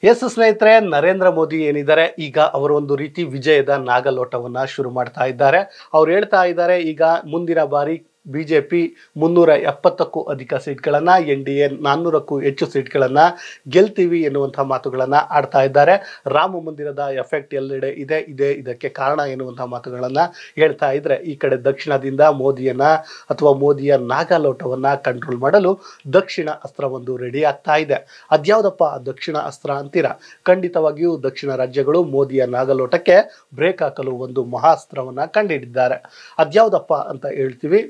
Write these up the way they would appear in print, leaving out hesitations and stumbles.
S ಸ್ನೇಹಿತರೆ, ನರೇಂದ್ರ ಮೋದಿ ಏನಿದ್ದಾರೆ ಈಗ ಅವರು ಒಂದು ರೀತಿ ವಿಜಯದ ನಾಗಲೋಟವನ್ನ ಶುರು ಮಾಡ್ತಾ ಇದ್ದಾರೆ. ಅವ್ರು ಹೇಳ್ತಾ ಇದ್ದಾರೆ ಈಗ ಮುಂದಿನ ಬಾರಿ ಬಿಜೆಪಿ 370ಕ್ಕೂ ಅಧಿಕ ಸೀಟ್ಗಳನ್ನ, NDA 400ಕ್ಕೂ ಹೆಚ್ಚು ಸೀಟ್ಗಳನ್ನ ಗೆಲ್ತೀವಿ ಎನ್ನುವಂತಹ ಮಾತುಗಳನ್ನ ಆಡ್ತಾ ಇದ್ದಾರೆ. ರಾಮ ಮಂದಿರದ ಎಫೆಕ್ಟ್ ಎಲ್ಲೆಡೆ ಇದೆ ಇದಕ್ಕೆ ಕಾರಣ ಎನ್ನುವಂತಹ ಮಾತುಗಳನ್ನ ಹೇಳ್ತಾ ಇದ್ರೆ, ಈ ಕಡೆ ದಕ್ಷಿಣದಿಂದ ಮೋದಿಯನ್ನ ಅಥವಾ ಮೋದಿಯ ನಾಗಲೋಟವನ್ನ ಕಂಟ್ರೋಲ್ ಮಾಡಲು ದಕ್ಷಿಣ ಅಸ್ತ್ರವೊಂದು ರೆಡಿ ಆಗ್ತಾ ಇದೆ. ಅದ್ಯಾವುದಪ್ಪ ದಕ್ಷಿಣ ಅಸ್ತ್ರ ಅಂತೀರಾ? ಖಂಡಿತವಾಗಿಯೂ ದಕ್ಷಿಣ ರಾಜ್ಯಗಳು ಮೋದಿಯ ನಾಗಲೋಟಕ್ಕೆ ಬ್ರೇಕ್ ಹಾಕಲು ಒಂದು ಮಹಾಸ್ತ್ರವನ್ನ ಕಂಡುಹಿಡಿದಿದ್ದಾರೆ. ಅದ್ಯಾವುದಪ್ಪ ಅಂತ ಹೇಳ್ತೀವಿ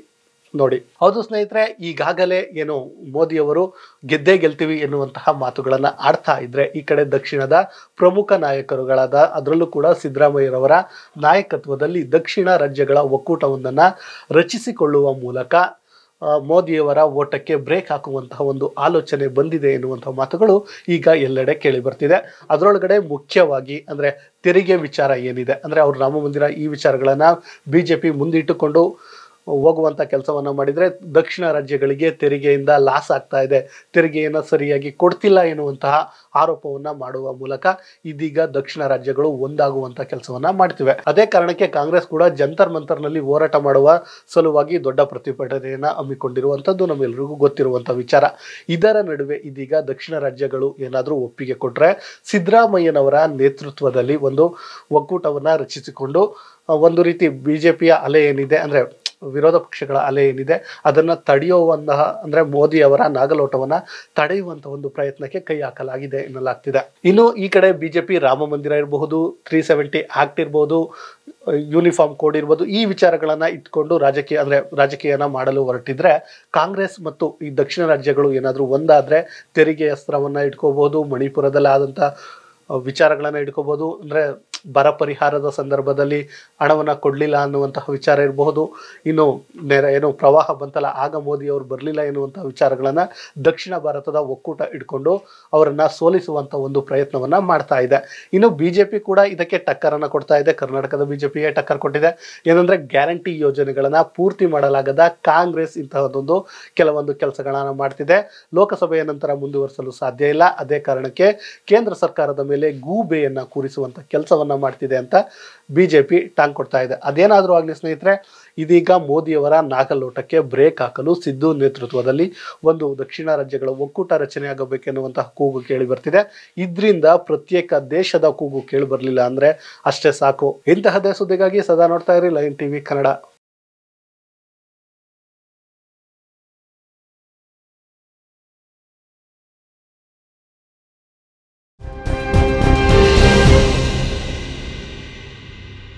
ನೋಡಿ. ಹೌದು ಸ್ನೇಹಿತರೆ, ಈಗಾಗಲೇ ಏನು ಮೋದಿಯವರು ಗೆದ್ದೇ ಗೆಲ್ತೀವಿ ಎನ್ನುವಂತಹ ಮಾತುಗಳನ್ನ ಆಡ್ತಾ ಇದ್ರೆ, ಈ ಕಡೆ ದಕ್ಷಿಣದ ಪ್ರಮುಖ ನಾಯಕರುಗಳಾದ ಅದರಲ್ಲೂ ಕೂಡ ಸಿದ್ದರಾಮಯ್ಯರವರ ನಾಯಕತ್ವದಲ್ಲಿ ದಕ್ಷಿಣ ರಾಜ್ಯಗಳ ಒಕ್ಕೂಟವೊಂದನ್ನ ರಚಿಸಿಕೊಳ್ಳುವ ಮೂಲಕ ಮೋದಿಯವರ ಓಟಕ್ಕೆ ಬ್ರೇಕ್ ಹಾಕುವಂತಹ ಒಂದು ಆಲೋಚನೆ ಬಂದಿದೆ ಎನ್ನುವಂತಹ ಮಾತುಗಳು ಈಗ ಎಲ್ಲೆಡೆ ಕೇಳಿ ಬರ್ತಿದೆ. ಅದರೊಳಗಡೆ ಮುಖ್ಯವಾಗಿ ಅಂದ್ರೆ ತೆರಿಗೆ ವಿಚಾರ ಏನಿದೆ ಅಂದ್ರೆ, ಅವ್ರು ರಾಮ ಮಂದಿರ ಈ ವಿಚಾರಗಳನ್ನ ಬಿಜೆಪಿ ಮುಂದಿಟ್ಟುಕೊಂಡು ಹೋಗುವಂತ ಕೆಲಸವನ್ನ ಮಾಡಿದ್ರೆ ದಕ್ಷಿಣ ರಾಜ್ಯಗಳಿಗೆ ತೆರಿಗೆಯಿಂದ ಲಾಸ್ ಆಗ್ತಾ ಇದೆ, ತೆರಿಗೆಯನ್ನು ಸರಿಯಾಗಿ ಕೊಡ್ತಿಲ್ಲ ಎನ್ನುವಂತಹ ಆರೋಪವನ್ನ ಮಾಡುವ ಮೂಲಕ ಇದೀಗ ದಕ್ಷಿಣ ರಾಜ್ಯಗಳು ಒಂದಾಗುವಂತ ಕೆಲಸವನ್ನ ಮಾಡ್ತಿವೆ. ಅದೇ ಕಾರಣಕ್ಕೆ ಕಾಂಗ್ರೆಸ್ ಕೂಡ ಜಂತರ್ ಮಂತರ್ನಲ್ಲಿ ಹೋರಾಟ ಮಾಡುವ ಸಲುವಾಗಿ ದೊಡ್ಡ ಪ್ರತಿಭಟನೆಯನ್ನ ಹಮ್ಮಿಕೊಂಡಿರುವಂತದ್ದು ನಮ್ಮೆಲ್ಲರಿಗೂ ಗೊತ್ತಿರುವಂತ ವಿಚಾರ. ಇದರ ನಡುವೆ ಇದೀಗ ದಕ್ಷಿಣ ರಾಜ್ಯಗಳು ಏನಾದ್ರೂ ಒಪ್ಪಿಗೆ ಕೊಟ್ರೆ ಸಿದ್ದರಾಮಯ್ಯನವರ ನೇತೃತ್ವದಲ್ಲಿ ಒಂದು ಒಕ್ಕೂಟವನ್ನ ರಚಿಸಿಕೊಂಡು ಒಂದು ರೀತಿ ಬಿಜೆಪಿಯ ಅಲೆ ಏನಿದೆ ಅಂದ್ರೆ ವಿರೋಧ ಪಕ್ಷಗಳ ಅಲೆ ಏನಿದೆ ಅದನ್ನ ತಡೆಯುವಂತಹ ಅಂದ್ರೆ ಮೋದಿ ಅವರ ನಾಗಲೋಟವನ್ನ ತಡೆಯುವಂತಹ ಒಂದು ಪ್ರಯತ್ನಕ್ಕೆ ಕೈ ಹಾಕಲಾಗಿದೆ ಎನ್ನಲಾಗ್ತಿದೆ. ಇನ್ನು ಈ ಕಡೆ ಬಿಜೆಪಿ ರಾಮ ಮಂದಿರ ಇರಬಹುದು, 370 ಆಕ್ಟ್ ಇರಬಹುದು, ಯೂನಿಫಾರ್ಮ್ ಕೋಡ್ ಇರ್ಬೋದು, ಈ ವಿಚಾರಗಳನ್ನ ಇಟ್ಕೊಂಡು ರಾಜಕೀಯನ ಮಾಡಲು ಹೊರಟಿದ್ರೆ, ಕಾಂಗ್ರೆಸ್ ಮತ್ತು ಈ ದಕ್ಷಿಣ ರಾಜ್ಯಗಳು ಏನಾದ್ರೂ ಒಂದಾದ್ರೆ ತೆರಿಗೆ ಅಸ್ತ್ರವನ್ನ ಇಟ್ಕೋಬಹುದು, ಮಣಿಪುರದಲ್ಲಿ ಆದಂತ ವಿಚಾರಗಳನ್ನ ಇಟ್ಕೋಬಹುದು, ಅಂದ್ರೆ ಬರ ಪರಿಹಾರದ ಸಂದರ್ಭದಲ್ಲಿ ಹಣವನ್ನ ಕೊಡ್ಲಿಲ್ಲ ಅನ್ನುವಂತಹ ವಿಚಾರ ಇರಬಹುದು, ಇನ್ನು ಏನು ಪ್ರವಾಹ ಬಂತಲ್ಲ ಆಗ ಮೋದಿ ಅವರು ಬರಲಿಲ್ಲ ಎನ್ನುವಂತಹ ವಿಚಾರಗಳನ್ನ ದಕ್ಷಿಣ ಭಾರತದ ಒಕ್ಕೂಟ ಇಟ್ಕೊಂಡು ಅವರನ್ನ ಸೋಲಿಸುವಂತ ಒಂದು ಪ್ರಯತ್ನವನ್ನ ಮಾಡ್ತಾ ಇದೆ. ಇನ್ನು ಬಿಜೆಪಿ ಕೂಡ ಇದಕ್ಕೆ ಟಕ್ಕರನ್ನ ಕೊಡ್ತಾ ಇದೆ. ಕರ್ನಾಟಕದ ಬಿಜೆಪಿಗೆ ಟಕ್ಕರ್ ಕೊಟ್ಟಿದೆ. ಏನಂದ್ರೆ ಗ್ಯಾರಂಟಿ ಯೋಜನೆಗಳನ್ನ ಪೂರ್ತಿ ಮಾಡಲಾಗದ ಕಾಂಗ್ರೆಸ್ ಇಂತಹದೊಂದು ಕೆಲವೊಂದು ಕೆಲಸಗಳನ್ನ ಮಾಡ್ತಿದೆ. ಲೋಕಸಭೆಯ ನಂತರ ಮುಂದುವರಿಸಲು ಸಾಧ್ಯ ಇಲ್ಲ. ಅದೇ ಕಾರಣಕ್ಕೆ ಕೇಂದ್ರ ಸರ್ಕಾರದ ಮೇಲೆ ಗೂಬೆಯನ್ನ ಕೂರಿಸುವಂತ ಕೆಲಸವನ್ನ ಮಾಡ್ತಿದೆ ಅಂತ ಬಿಜೆಪಿ ಟಾಂಗ್ ಕೊಡ್ತಾ ಇದೆ. ಅದೇನಾದ್ರೂ ಆಗ್ಲಿ ಸ್ನೇಹಿತರೆ, ಇದೀಗ ಮೋದಿಯವರ ನಾಗಲೋಟಕ್ಕೆ ಬ್ರೇಕ್ ಹಾಕಲು ಸಿದ್ದು ನೇತೃತ್ವದಲ್ಲಿ ಒಂದು ದಕ್ಷಿಣ ರಾಜ್ಯಗಳ ಒಕ್ಕೂಟ ರಚನೆ ಆಗಬೇಕೆನ್ನುವಂತಹ ಕೂಗು ಕೇಳಿ ಬರ್ತಿದೆ. ಇದರಿಂದ ಪ್ರತ್ಯೇಕ ದೇಶದ ಕೂಗು ಕೇಳಿ ಬರ್ಲಿಲ್ಲ ಅಂದ್ರೆ ಅಷ್ಟೇ ಸಾಕು. ಇಂತಹದೇ ಸುದ್ದಿಗಾಗಿ ಸದಾ ನೋಡ್ತಾ ಇರಿ ಲೈನ್ ಟಿವಿ ಕನ್ನಡ.